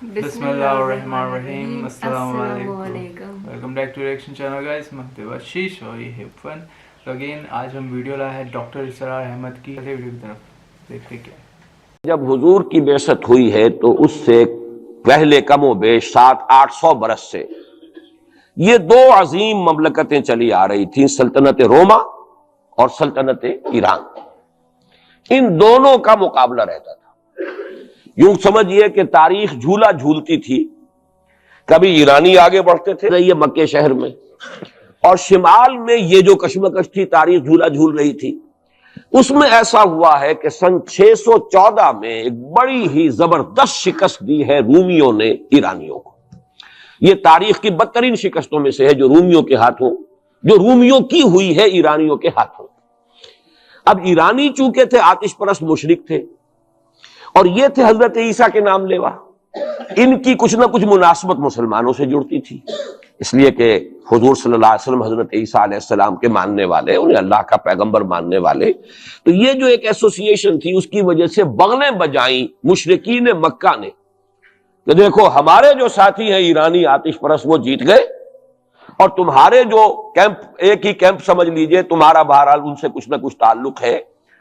بسم اللہ الرحمن الرحیم. السلام السلام علیکم. Welcome back to reaction channel guys. میں بخشیش اور یہ ہے فن. تو اگین آج ہم ویڈیو لائے ہیں ڈاکٹر اسرار احمد کی ویڈیو کی طرف. دیکھتے کیا جب حضور کی بعثت ہوئی ہے تو اس سے پہلے کم و بیش 700-800 برس سے یہ دو عظیم مملکتیں چلی آ رہی تھیں، سلطنت روما اور سلطنت ایران. ان دونوں کا مقابلہ رہتا تھا. یوں سمجھیے کہ تاریخ جھولا جھولتی تھی. کبھی ایرانی آگے بڑھتے تھے یہ مکے شہر میں، اور شمال میں یہ جو کشمکش تھی تاریخ جھولا جھول رہی تھی. اس میں ایسا ہوا ہے کہ سن 614 میں ایک بڑی ہی زبردست شکست دی ہے رومیوں نے ایرانیوں کو. یہ تاریخ کی بدترین شکستوں میں سے ہے جو رومیوں کی ہوئی ہے ایرانیوں کے ہاتھوں. اب ایرانی چونکہ تھے آتش پرست مشرک تھے، اور یہ تھے حضرت عیسیٰ کے نام لیوا. ان کی کچھ نہ کچھ مناسبت مسلمانوں سے جڑتی تھی، اس لیے کہ حضور صلی اللہ علیہ وسلم حضرت عیسیٰ علیہ السلام کے ماننے والے، انہیں اللہ کا پیغمبر ماننے والے. تو یہ جو ایک ایسوسیشن تھی اس کی وجہ سے بغلیں بجائیں مشرکین مکہ نے کہ دیکھو ہمارے جو ساتھی ہیں ایرانی آتش پرست وہ جیت گئے، اور تمہارے جو کیمپ ایک ہی کیمپ سمجھ لیجئے تمہارا بہرحال ان سے کچھ نہ کچھ تعلق ہے.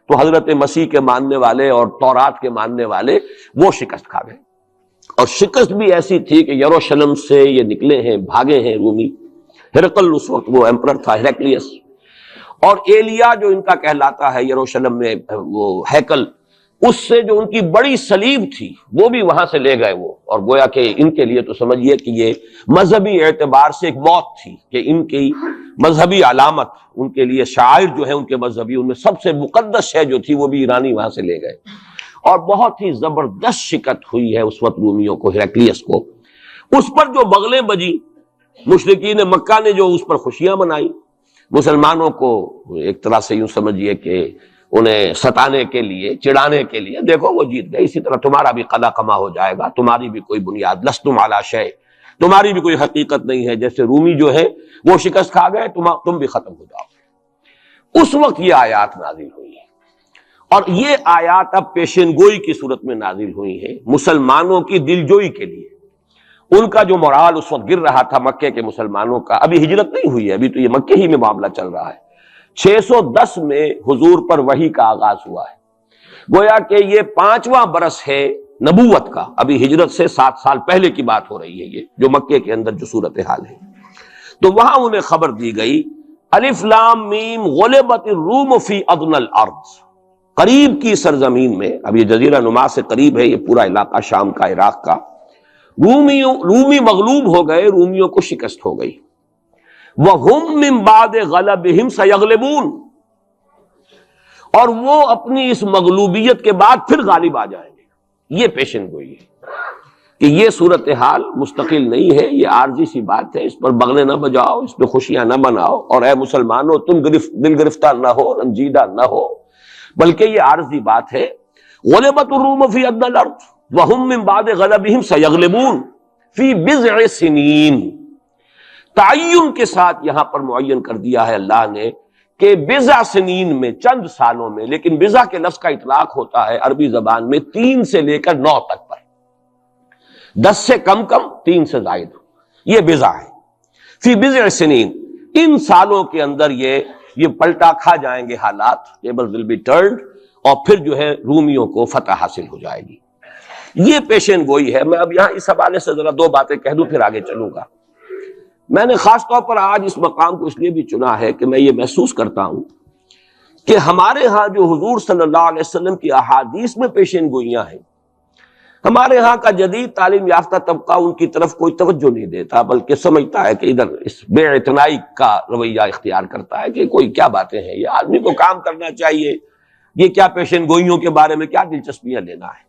تو حضرت مسیح کے ماننے والے اور تورات کے ماننے والے وہ شکست کھا گئے. اور شکست بھی ایسی تھی کہ یروشلم سے یہ نکلے ہیں، بھاگے ہیں رومی. ہرقل اس وقت وہ ایمپرر تھا، ہیرکلیس. اور ایلیا جو ان کا کہلاتا ہے یروشلم میں وہ ہیکل، اس سے جو ان کی بڑی صلیب تھی وہ بھی وہاں سے لے گئے وہ. اور گویا کہ ان کے لیے تو سمجھیے کہ یہ مذہبی اعتبار سے ایک موت تھی کہ ان کی مذہبی علامت، ان کے لیے شاعر جو ہے ان کے مذہبی، ان میں سب سے مقدس شے جو تھی وہ بھی ایرانی وہاں سے لے گئے. اور بہت ہی زبردست شکست ہوئی ہے اس وقت رومیوں کو، ہیرکلیس کو. اس پر جو بغلیں بجی مشرکین مکہ نے جو اس پر خوشیاں منائی، مسلمانوں کو ایک طرح سے یوں سمجھیے کہ انہیں ستانے کے لیے، چڑھانے کے لیے، دیکھو وہ جیت گئے، اسی طرح تمہارا بھی قلع کما ہو جائے گا، تمہاری بھی کوئی بنیاد، لستم علی شیء، تمہاری بھی کوئی حقیقت نہیں ہے. جیسے رومی جو ہے وہ شکست کھا گئے، تم بھی ختم ہو جاؤ. اس وقت یہ آیات نازل ہوئی ہیں، اور یہ آیات اب پیشن گوئی کی صورت میں نازل ہوئی ہیں مسلمانوں کی دلجوئی کے لیے. ان کا جو مورال اس وقت گر رہا تھا مکے کے مسلمانوں کا، ابھی ہجرت نہیں ہوئی ہے، ابھی تو یہ مکے ہی میں معاملہ چل رہا ہے. 610 میں حضور پر وحی کا آغاز ہوا ہے. گویا کہ یہ 5واں برس ہے نبوت کا، ابھی ہجرت سے 7 سال پہلے کی بات ہو رہی ہے یہ جو مکے کے اندر جو صورتحال ہے. تو وہاں انہیں خبر دی گئی الف لام میم غلبت الروم فی ادنی الارض، قریب کی سرزمین میں، اب یہ جزیرہ نما سے قریب ہے یہ پورا علاقہ شام کا، عراق کا، رومی مغلوب ہو گئے، رومیوں کو شکست ہو گئی. وَهُمْ مِنْ بَعْدِ غَلَبِهِمْ سَيَغْلِبُونَ، اور وہ اپنی اس مغلوبیت کے بعد پھر غالب آ جائیں گے. یہ پیشن گوئی ہے کہ یہ صورتحال مستقل نہیں ہے، یہ عارضی سی بات ہے، اس پر بغلیں نہ بجاؤ، اس پہ خوشیاں نہ مناؤ، اور اے مسلمانوں تم دل گرفتار نہ ہو، رنجیدہ نہ ہو، بلکہ یہ عارضی بات ہے. غلبت الروم فی ادنی الارض وهم من بعد غلبهم سیغلبون فی بضع سنین. تعین کے ساتھ یہاں پر معین کر دیا ہے اللہ نے کہ بضع سنین میں، چند سالوں میں. لیکن بضع کے لفظ کا اطلاق ہوتا ہے عربی زبان میں 3 سے لے کر 9 تک پر، 10 سے کم 3 سے زائد، یہ بضع ہے. فی بضع سنین، ان سالوں کے اندر یہ پلٹا کھا جائیں گے حالات، ٹیبل ول بی ٹرنڈ، اور پھر جو ہے رومیوں کو فتح حاصل ہو جائے گی. یہ پیشن گوئی ہے. میں اب یہاں اس حوالے سے ذرا 2 باتیں کہہ دوں پھر آگے چلوں گا. میں نے خاص طور پر آج اس مقام کو اس لیے بھی چنا ہے کہ میں یہ محسوس کرتا ہوں کہ ہمارے ہاں جو حضور صلی اللہ علیہ وسلم کی احادیث میں پیشن گوئیاں ہیں، ہمارے ہاں کا جدید تعلیم یافتہ طبقہ ان کی طرف کوئی توجہ نہیں دیتا، بلکہ سمجھتا ہے کہ ادھر اس بے اعتنائی کا رویہ اختیار کرتا ہے کہ کوئی کیا باتیں ہیں، یہ آدمی کو کام کرنا چاہیے، یہ کیا پیشن گوئیوں کے بارے میں کیا دلچسپیاں لینا ہے.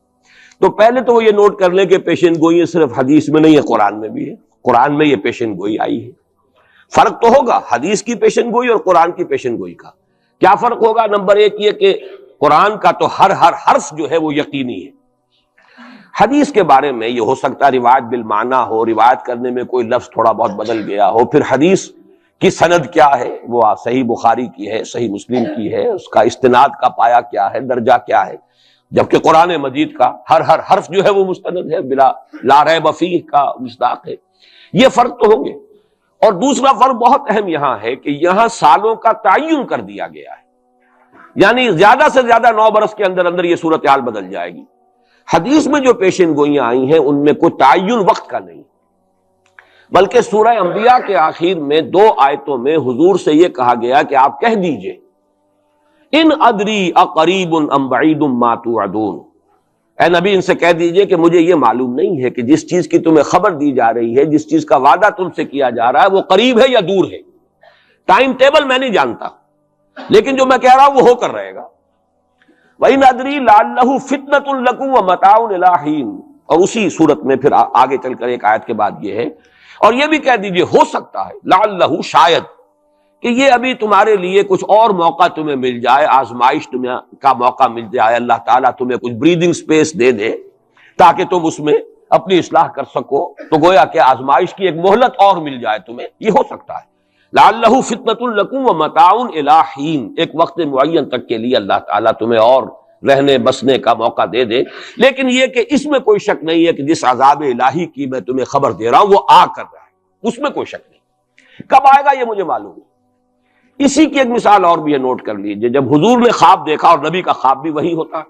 تو پہلے تو وہ یہ نوٹ کر لیں کہ پیشن گوئی صرف حدیث میں نہیں ہے، قرآن میں بھی ہے. قرآن میں یہ پیشن گوئی آئی ہے. فرق تو ہوگا حدیث کی پیشن گوئی اور قرآن کی پیشن گوئی کا. کیا فرق ہوگا؟ نمبر 1 یہ کہ قرآن کا تو ہر حرف جو ہے وہ یقینی ہے. حدیث کے بارے میں یہ ہو سکتا ہے روایت بالمعنی ہو، روایت کرنے میں کوئی لفظ تھوڑا بہت بدل گیا ہو، پھر حدیث کی سند کیا ہے، وہ صحیح بخاری کی ہے، صحیح مسلم کی ہے، اس کا استناد کا پایا کیا ہے، درجہ کیا ہے، جبکہ قرآن مجید کا ہر حرف جو ہے وہ مستند ہے، بلا لا ریب فیہ کا مصداق ہے۔ یہ فرق تو ہوں گے۔ اور دوسرا فرق بہت اہم یہاں ہے کہ یہاں سالوں کا تعین کر دیا گیا ہے، یعنی زیادہ سے زیادہ 9 برس کے اندر اندر یہ صورتحال بدل جائے گی۔ حدیث میں جو پیشین گوئیاں آئی ہیں ان میں کوئی تعین وقت کا نہیں، بلکہ سورہ انبیاء کے آخر میں 2 آیتوں میں حضور سے یہ کہا گیا کہ آپ کہہ دیجئے ان ادری اقریب ام بعید ما توعدون، اے نبی ان سے کہہ دیجئے کہ مجھے یہ معلوم نہیں ہے کہ جس چیز کی تمہیں خبر دی جا رہی ہے، جس چیز کا وعدہ تم سے کیا جا رہا ہے وہ قریب ہے یا دور ہے، ٹائم ٹیبل میں نہیں جانتا، لیکن جو میں کہہ رہا ہوں وہ ہو کر رہے گا۔ وَإِنْ أَدْرِي لَعَلَّهُ فِتْنَةٌ لَكُمْ وَمَتَاعٌ إِلَىٰ حِينٍ، اور اسی صورت میں پھر آگے چل کر ایک آیت کے بعد یہ ہے، اور یہ بھی کہہ دیجئے ہو سکتا ہے لعلہ شاید کہ یہ ابھی تمہارے لیے کچھ اور موقع تمہیں مل جائے، آزمائش تمہیں کا موقع مل جائے، اللہ تعالیٰ تمہیں کچھ بریدنگ سپیس دے دے تاکہ تم اس میں اپنی اصلاح کر سکو، تو گویا کہ آزمائش کی ایک مہلت اور مل جائے تمہیں، یہ ہو سکتا ہے۔ لعلہ فتنۃ لکم ومتاع الی حین، ایک وقت معین تک کے لیے اللہ تعالیٰ تمہیں اور رہنے بسنے کا موقع دے دے، لیکن یہ کہ اس میں کوئی شک نہیں ہے کہ جس عذاب الہی کی میں تمہیں خبر دے رہا ہوں وہ آ کر رہا ہے، اس میں کوئی شک نہیں، کب آئے گا یہ مجھے معلوم ہے۔ اسی کی ایک مثال اور بھی ہے، نوٹ کر لیجئے، جب حضور نے خواب دیکھا، اور نبی کا خواب بھی وہی ہوتا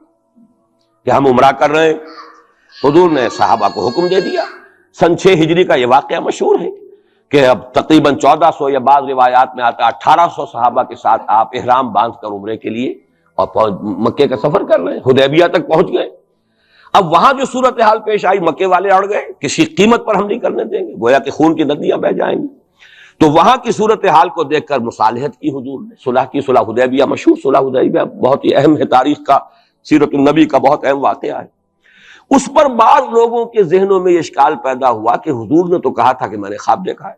کہ ہم عمرہ کر رہے ہیں، حضور نے صحابہ کو حکم دے دیا۔ سن 6 ہجری کا یہ واقعہ مشہور ہے کہ اب تقریباً 1400 یا بعض روایات میں آتا 1800 صحابہ کے ساتھ آپ احرام باندھ کر عمرے کے لیے اور مکے کا سفر کر رہے ہیں، حدیبیہ تک پہنچ گئے۔ اب وہاں جو صورتحال پیش آئی، مکے والے اڑ گئے، کسی قیمت پر ہم نہیں کرنے دیں گے، گویا کہ خون کی ندیاں بہہ جائیں گی۔ تو وہاں کی صورتحال کو دیکھ کر مصالحت کی حضور نے، صلح کی، صلح حدیبیہ مشہور صلح حدیبیہ بہت ہی اہم ہے، تاریخ کا، سیرت النبی کا بہت اہم واقعہ ہے۔ اس پر بعض لوگوں کے ذہنوں میں یہ اشکال پیدا ہوا کہ حضور نے تو کہا تھا کہ میں نے خواب دیکھا ہے،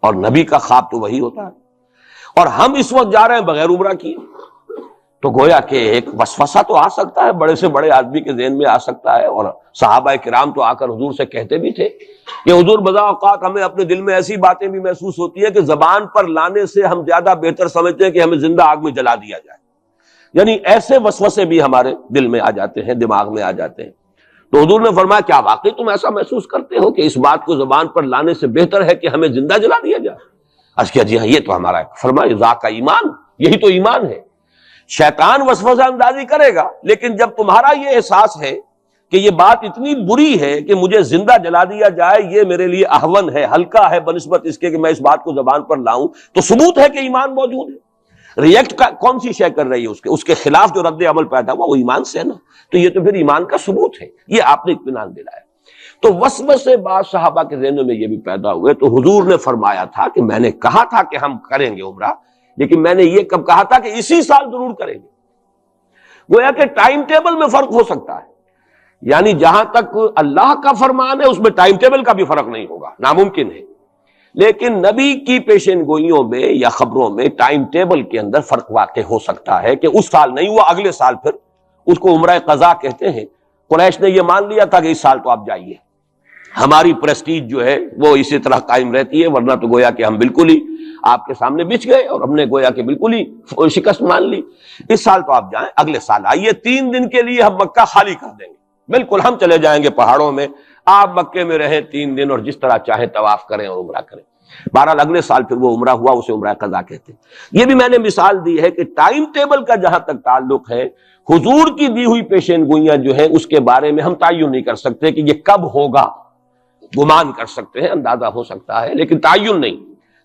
اور نبی کا خواب تو وہی ہوتا ہے، اور ہم اس وقت جا رہے ہیں بغیر عمرہ کیے، تو گویا کہ ایک وسوسہ تو آ سکتا ہے، بڑے سے بڑے آدمی کے ذہن میں آ سکتا ہے۔ اور صحابہ کرام تو آ کر حضور سے کہتے بھی تھے کہ حضور بذا اوقات ہمیں اپنے دل میں ایسی باتیں بھی محسوس ہوتی ہے کہ زبان پر لانے سے ہم زیادہ بہتر سمجھتے ہیں کہ ہمیں زندہ آگ میں جلا دیا جائے، یعنی ایسے وسوسے بھی ہمارے دل میں آ جاتے ہیں، دماغ میں آ جاتے ہیں۔ تو حضور نے فرمایا کیا واقعی تم ایسا محسوس کرتے ہو کہ اس بات کو زبان پر لانے سے بہتر ہے کہ ہمیں زندہ جلا دیا جائے؟ عرض کیا جی ہاں، یہ تو ہمارا فرمایا ذاک ایمان، یہی تو ایمان ہے۔ شیطان وسوسہ اندازی کرے گا، لیکن جب تمہارا یہ احساس ہے کہ یہ بات اتنی بری ہے کہ مجھے زندہ جلا دیا جائے، یہ میرے لیے اہون ہے، ہلکا ہے بنسبت اس کے کہ میں اس بات کو زبان پر لاؤں، تو ثبوت ہے کہ ایمان موجود ہے۔ ریئیکٹ کون سی شے کر رہی ہے اس کے خلاف جو رد عمل پیدا ہوا وہ ایمان سے ہے نا، تو یہ تو پھر ایمان کا ثبوت ہے، یہ آپ نے اطمینان دلایا۔ تو وسوسے بعض صحابہ کے ذہنوں میں یہ بھی پیدا ہوئے، تو حضور نے فرمایا تھا کہ میں نے کہا تھا کہ ہم کریں گے عمرہ، لیکن میں نے یہ کب کہا تھا کہ اسی سال ضرور کریں گے۔ گویا کہ ٹائم ٹیبل میں فرق ہو سکتا ہے، یعنی جہاں تک اللہ کا فرمان ہے اس میں ٹائم ٹیبل کا بھی فرق نہیں ہوگا، ناممکن ہے، لیکن نبی کی پیشین گوئیوں میں یا خبروں میں ٹائم ٹیبل کے اندر فرق واقع ہو سکتا ہے کہ اس سال نہیں ہوا، اگلے سال پھر اس کو عمرہ قضا کہتے ہیں۔ قریش نے یہ مان لیا تھا کہ اس سال تو آپ جائیے، ہماری پریسٹیج جو ہے وہ اسی طرح قائم رہتی ہے، ورنہ تو گویا کہ ہم بالکل ہی آپ کے سامنے بچ گئے اور ہم نے گویا کہ بالکل ہی شکست مان لی۔ اس سال تو آپ جائیں، اگلے سال آئیے، 3 دن کے لیے ہم مکہ خالی کر دیں گے، بالکل ہم چلے جائیں گے پہاڑوں میں، آپ مکے میں رہیں 3 دن اور جس طرح چاہیں طواف کریں اور عمرہ کریں۔ بہرحال اگلے سال پھر وہ عمرہ ہوا، اسے عمرہ قضا کہتے ہیں۔ یہ بھی میں نے مثال دی ہے کہ ٹائم ٹیبل کا جہاں تک تعلق ہے، حضور کی دی ہوئی پیشین گوئیاں جو ہیں اس کے بارے میں ہم تعین نہیں کر سکتے کہ یہ کب ہوگا، گمان کر سکتے ہیں، اندازہ ہو سکتا ہے، لیکن تعین نہیں۔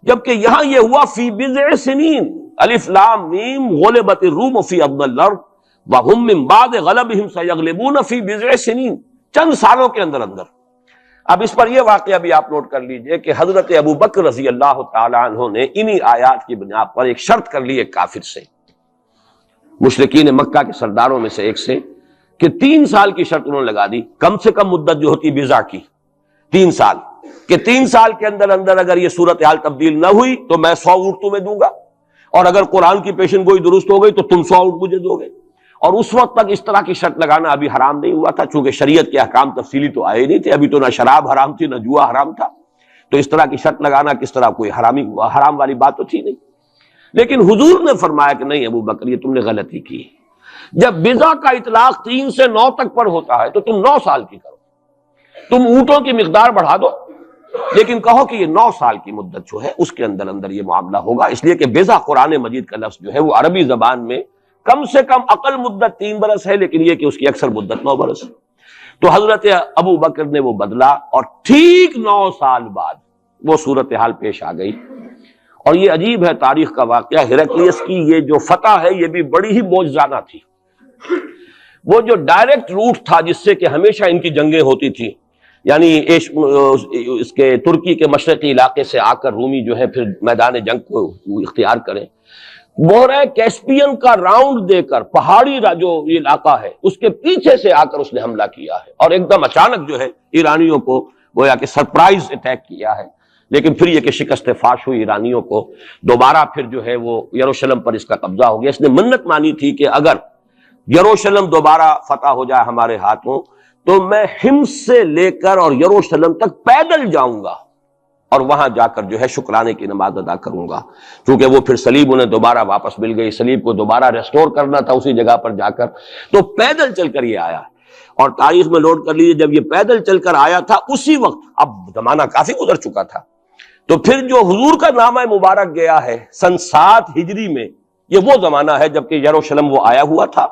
جبکہ یہاں یہ ہوا فی بضع سنین، الف لام میم غلبت الروم فی ادنی الارض وهم من بعد غلبهم سیغلبون فی بضع سنین، چند سالوں کے اندر اندر۔ اب اس پر یہ واقعہ بھی آپ نوٹ کر لیجئے کہ حضرت ابو بکر رضی اللہ تعالی عنہ نے انہی آیات کی بنا پر ایک شرط کر لی ایک کافر سے، مشرکین مکہ کے سرداروں میں سے ایک سے، کہ 3 سال کی شرط انہوں نے لگا دی، کم سے کم مدت جو ہوتی بضع کی 3 سال، کہ 3 سال کے اندر اندر اگر یہ صورتحال تبدیل نہ ہوئی تو میں 100 اونٹ تمہیں دوں گا، اور اگر قرآن کی پیشن گوئی درست ہو گئی تو تم 100 اونٹ مجھے دو گے۔ اور اس وقت تک اس طرح کی شرط لگانا ابھی حرام نہیں ہوا تھا، چونکہ شریعت کے احکام تفصیلی تو آئے نہیں تھے، ابھی تو نہ شراب حرام تھی نہ جوا حرام تھا، تو اس طرح کی شرط لگانا کس طرح کوئی حرام والی بات تو تھی نہیں۔ لیکن حضور نے فرمایا کہ نہیں ابو بکر، یہ تم نے غلطی کی، جب بضع کا اطلاق 3 سے 9 تک پر ہوتا ہے تو تم 9 سال کی کرو، تم اونٹوں کی مقدار بڑھا دو، لیکن کہو کہ یہ 9 سال کی مدت جو ہے اس کے اندر اندر یہ معاملہ ہوگا، اس لیے کہ بضع قرآن مجید کا لفظ جو ہے وہ عربی زبان میں کم سے کم اقل مدت 3 برس ہے، لیکن یہ کہ اس کی اکثر مدت 9 برس ہے۔ تو حضرت ابو بکر نے وہ بدلا اور ٹھیک 9 سال بعد وہ صورتحال پیش آ گئی۔ اور یہ عجیب ہے تاریخ کا واقعہ، ہرقلیس کی یہ جو فتح ہے یہ بھی بڑی ہی معجزانہ تھی۔ وہ جو ڈائریکٹ روٹ تھا جس سے کہ ہمیشہ ان کی جنگیں ہوتی تھی، یعنی اس کے ترکی کے مشرقی علاقے سے آ کر رومی جو ہے پھر میدان جنگ کو اختیار کریں، بحیرہ کیسپین کا راؤنڈ دے کر پہاڑی جو یہ علاقہ ہے اس کے پیچھے سے آ کر اس نے حملہ کیا ہے اور ایک دم اچانک جو ہے ایرانیوں کو گویا کہ سرپرائز اٹیک کیا ہے، لیکن پھر یہ کہ شکست فاش ہوئی ایرانیوں کو، دوبارہ پھر جو ہے وہ یروشلم پر اس کا قبضہ ہو گیا۔ اس نے منت مانی تھی کہ اگر یروشلم دوبارہ فتح ہو جائے ہمارے ہاتھوں تو میں حمص سے لے کر اور یروشلم تک پیدل جاؤں گا اور وہاں جا کر جو ہے شکرانے کی نماز ادا کروں گا، کیونکہ وہ پھر صلیب انہیں دوبارہ واپس مل گئی، صلیب کو دوبارہ ریسٹور کرنا تھا اسی جگہ پر جا کر، تو پیدل چل کر یہ آیا۔ اور تاریخ میں نوٹ کر لیجیے جب یہ پیدل چل کر آیا تھا اسی وقت، اب زمانہ کافی گزر چکا تھا، تو پھر جو حضور کا نامہ مبارک گیا ہے سن 7 ہجری میں، یہ وہ زمانہ ہے جبکہ یروشلم وہ آیا ہوا تھا،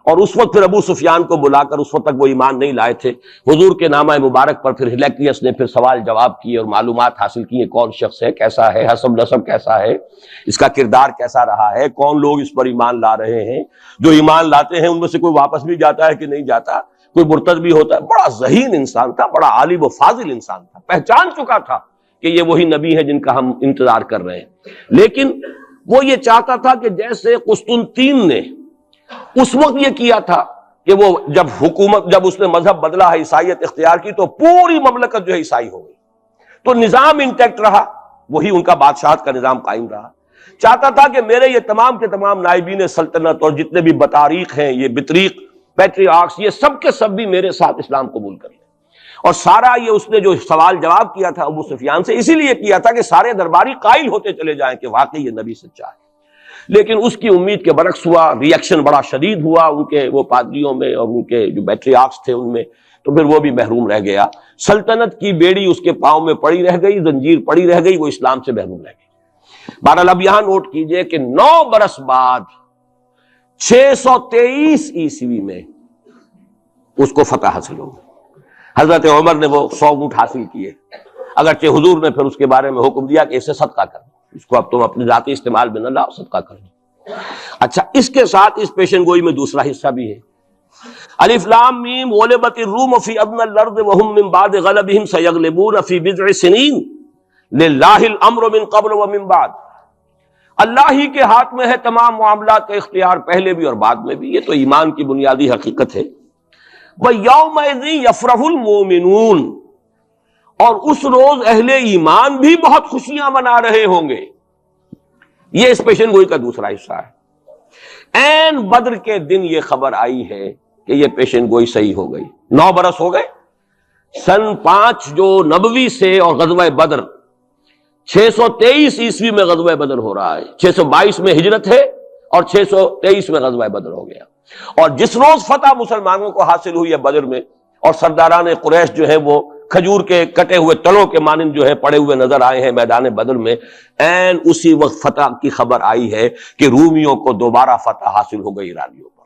اور اس وقت پھر ابو سفیان کو بلا کر اس وقت تک وہ ایمان نہیں لائے تھے، حضور کے نامہ مبارک پر پھر ہرقلیس نے پھر سوال جواب کیے اور معلومات حاصل کی، کون شخص ہے، کیسا ہے، حسب نسب کیسا ہے، اس کا کردار کیسا رہا ہے، کون لوگ اس پر ایمان لا رہے ہیں، جو ایمان لاتے ہیں ان میں سے کوئی واپس بھی جاتا ہے کہ نہیں جاتا، کوئی مرتد بھی ہوتا ہے۔ بڑا ذہین انسان تھا، بڑا عالم و فاضل انسان تھا، پہچان چکا تھا کہ یہ وہی نبی ہے جن کا ہم انتظار کر رہے ہیں، لیکن وہ یہ چاہتا تھا کہ جیسے قسطنطین نے اس وقت یہ کیا تھا کہ وہ جب اس نے مذہب بدلا ہے، عیسائیت اختیار کی، تو پوری مملکت جو ہے عیسائی ہو گئی، تو نظام انٹیکٹ رہا، وہی ان کا بادشاہت کا نظام قائم رہا۔ چاہتا تھا کہ میرے یہ تمام کے تمام نائبین سلطنت اور جتنے بھی بطاریق ہیں، یہ بطریق پیٹریارکس، یہ سب کے سب بھی میرے ساتھ اسلام قبول کر لیں۔ اور سارا یہ اس نے جو سوال جواب کیا تھا ابو سفیان سے، اسی لیے کیا تھا کہ سارے درباری قائل ہوتے چلے جائیں کہ واقعی یہ نبی سچا ہے، لیکن اس کی امید کے برعکس ہوا، ریئیکشن بڑا شدید ہوا ان کے وہ پادریوں میں اور ان کے جو پیٹریارکس تھے ان میں، تو پھر وہ بھی محروم رہ گیا، سلطنت کی بیڑی اس کے پاؤں میں پڑی رہ گئی، زنجیر پڑی رہ گئی، وہ اسلام سے محروم رہ گئی۔ بہرحال اب یہاں نوٹ کیجئے کہ 9 برس بعد 623 عیسوی میں اس کو فتح حاصل ہو گئی۔ حضرت عمر نے وہ 100 اونٹ حاصل کیے، اگرچہ حضور نے پھر اس کے بارے میں حکم دیا کہ اسے صدقہ کر دو، اس کو اب تم اپنے ذاتی استعمال میں نہ لاؤ، صدقہ کر دو۔ اچھا، اس کے ساتھ اس پیشن گوئی میں دوسرا حصہ بھی ہے، الف لام میم غلبت الروم فی ادنی الارض وهم من بعد غلبهم سیغلبون فی بضع سنین للہ الامر من قبل ومن بعد۔ اللہ ہی کے ہاتھ میں ہے تمام معاملات کا اختیار، پہلے بھی اور بعد میں بھی، یہ تو ایمان کی بنیادی حقیقت ہے۔ وَيَوْمَئِذٍ يَفْرَحُ الْمُؤْمِنُونَ، اور اس روز اہل ایمان بھی بہت خوشیاں منا رہے ہوں گے۔ یہ اس پیشن گوئی کا دوسرا حصہ ہے۔ عین بدر کے دن یہ خبر آئی ہے کہ یہ پیشن گوئی صحیح ہو گئی۔ 9 برس ہو گئے، سن 5 جو نبوی سے اور غزوہ بدر 623 عیسوی میں غزوہ بدر ہو رہا ہے، 622 میں ہجرت ہے اور 623 میں غزوہ بدر ہو گیا، اور جس روز فتح مسلمانوں کو حاصل ہوئی ہے بدر میں، اور سرداران قریش جو ہے وہ کھجور کے کٹے ہوئے تلوں کے مانند جو ہے پڑے ہوئے نظر آئے ہیں میدان بدر میں، عین اسی وقت فتح کی خبر آئی ہے کہ رومیوں کو دوبارہ فتح حاصل ہو گئی ایرانیوں پر۔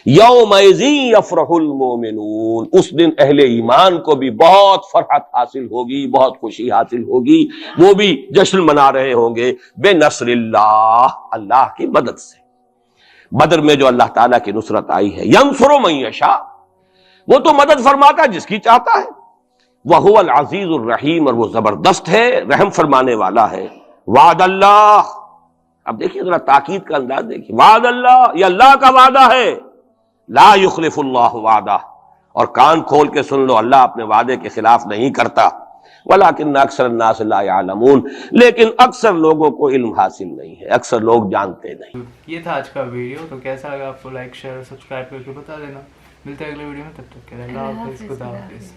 یومئذ یفرح المؤمنون، اس دن اہل ایمان کو بھی بہت فرحت حاصل ہوگی، بہت خوشی حاصل ہوگی، وہ بھی جشن منا رہے ہوں گے بے نصر اللہ، اللہ کی مدد سے۔ بدر میں جو اللہ تعالیٰ کی نصرت آئی ہے، ینصر من یشاء، وہ تو مدد فرماتا ہے جس کی چاہتا ہے، وَهُوَ الْعَزِيزُ الرَّحِيمُ، اور وہ زبردست ہے، رحم فرمانے والا ہے۔ وعد اللہ، اب دیکھیے ذرا تاکید کا انداز دیکھیے، وعد اللہ، یہ اللہ کا وعدہ ہے، لا یخلف اللہ وعدہ، اور کان کھول کے سن لو، اللہ اپنے وعدے کے خلاف نہیں کرتا۔ ولیکن اکثر الناس لا یعلمون، لیکن اکثر لوگوں کو علم حاصل نہیں ہے، اکثر لوگ جانتے نہیں۔ یہ تھا آج کا ویڈیو، تو کیسا لگا آپ کو لائک شیئر سبسکرائب کر کے بتا دینا۔ ملتے ہیں اگلے ویڈیو میں، تب تک کے لیے اللہ حافظ، خدا حافظ۔